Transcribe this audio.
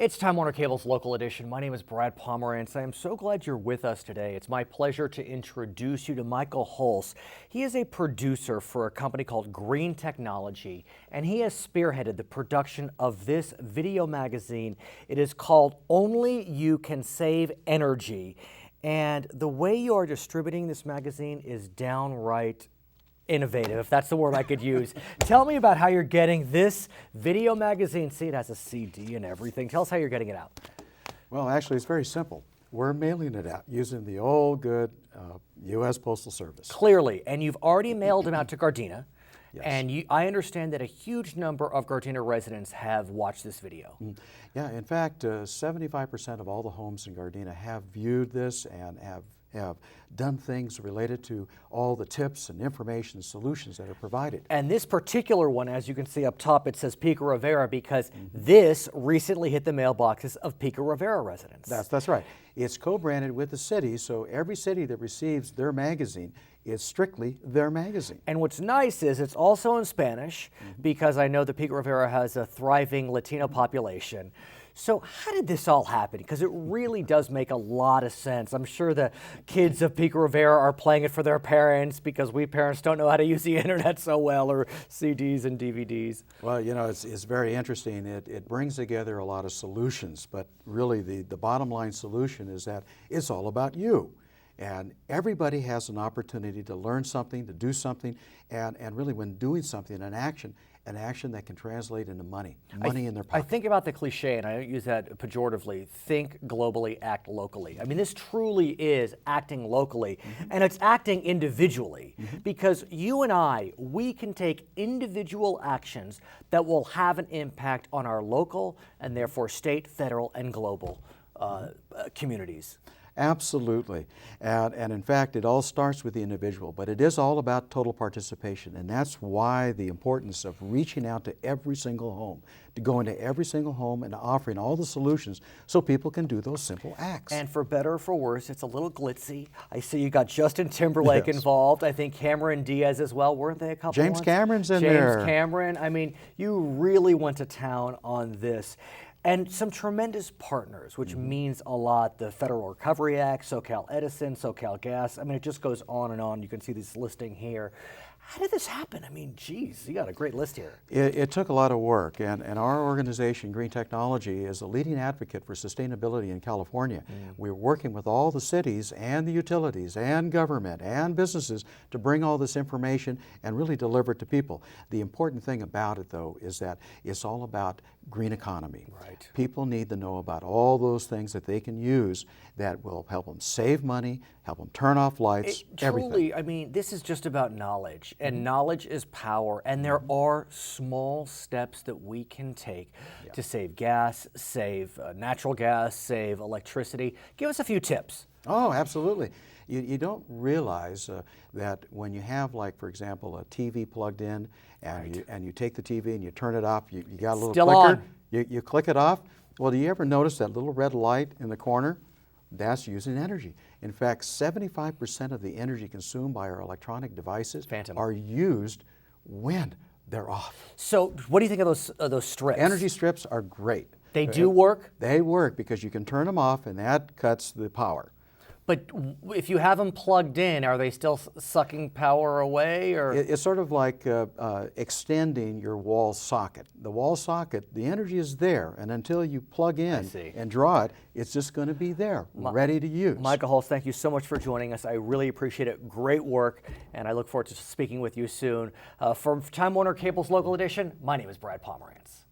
It's Time Warner Cable's local edition. My name is Brad Pomerance. I am so glad you're with us today. It's my pleasure to introduce you to Michael Huls. He is a producer for a company called Green Technology, and he has spearheaded the production of this video magazine. It is called Only You Can Save Energy. And the way you are distributing this magazine is downright innovative, if that's the word I could use. Tell me about how you're getting this video magazine. See, it has a CD and everything. Tell us how you're getting it out. Well, actually, it's very simple. We're mailing it out using the old good U.S. Postal Service. Clearly, and you've already mailed them out to Gardena. Yes. And I understand that a huge number of Gardena residents have watched this video. Yeah, in fact, 75% of all the homes in Gardena have viewed this and have done things related to all the tips and information and solutions that are provided. And this particular one, as you can see up top, it says Pico Rivera because this recently hit the mailboxes of Pico Rivera residents. That's right. It's co-branded with the city, so every city that receives their magazine is strictly their magazine. And what's nice is it's also in Spanish because I know that Pico Rivera has a thriving Latino population. So how did this all happen? Because it really does make a lot of sense. I'm sure the kids of Pico Rivera are playing it for their parents because we parents don't know how to use the internet so well, or CDs and DVDs. Well, you know, it's very interesting. It brings together a lot of solutions, but really the bottom line solution is that it's all about you. And everybody has an opportunity to learn something, to do something, and really when doing something, an action that can translate into money in their pocket. I think about the cliche, and I don't use that pejoratively, think globally, act locally. I mean, this truly is acting locally, and it's acting individually, because you and we can take individual actions that will have an impact on our local and therefore state, federal, and global communities. Absolutely. And in fact, it all starts with the individual, but it is all about total participation. And that's why the importance of reaching out to every single home, to go into every single home and offering all the solutions so people can do those simple acts. And for better or for worse, it's a little glitzy. I see you got Justin Timberlake involved. I think Cameron Diaz as well. Weren't they a couple James ones? Cameron's in there. James Cameron. I mean, you really went to town on this. And some tremendous partners, which means a lot. The Federal Recovery Act, SoCal Edison, SoCal Gas. I mean, it just goes on and on. You can see this listing here. How did this happen? I mean, geez, you got a great list here. It took a lot of work, and our organization, Green Technology, is a leading advocate for sustainability in California. We're working with all the cities and the utilities and government and businesses to bring all this information and really deliver it to people. The important thing about it, though, is that it's all about green economy. Right. People need to know about all those things that they can use that will help them save money, help them turn off lights, everything. Truly, I mean, this is just about knowledge, and knowledge is power, and there are small steps that we can take to save gas, save natural gas, save electricity. Give us a few tips. Oh, absolutely. You don't realize that when you have, like, for example, a TV plugged in and you take the TV and you turn it off, you got a little Still clicker, on. you click it off. Well, do you ever notice that little red light in the corner? That's using energy. In fact, 75% of the energy consumed by our electronic devices are used when they're off. So what do you think of those strips? Energy strips are great. They do work? They work because you can turn them off and that cuts the power. But if you have them plugged in, are they still sucking power away? Or it's sort of like extending your wall socket. The wall socket, the energy is there, and until you plug in and draw it, it's just going to be there, ready to use. Michael Huls, thank you so much for joining us. I really appreciate it. Great work, and I look forward to speaking with you soon. From Time Warner Cable's local edition, my name is Brad Pomerance.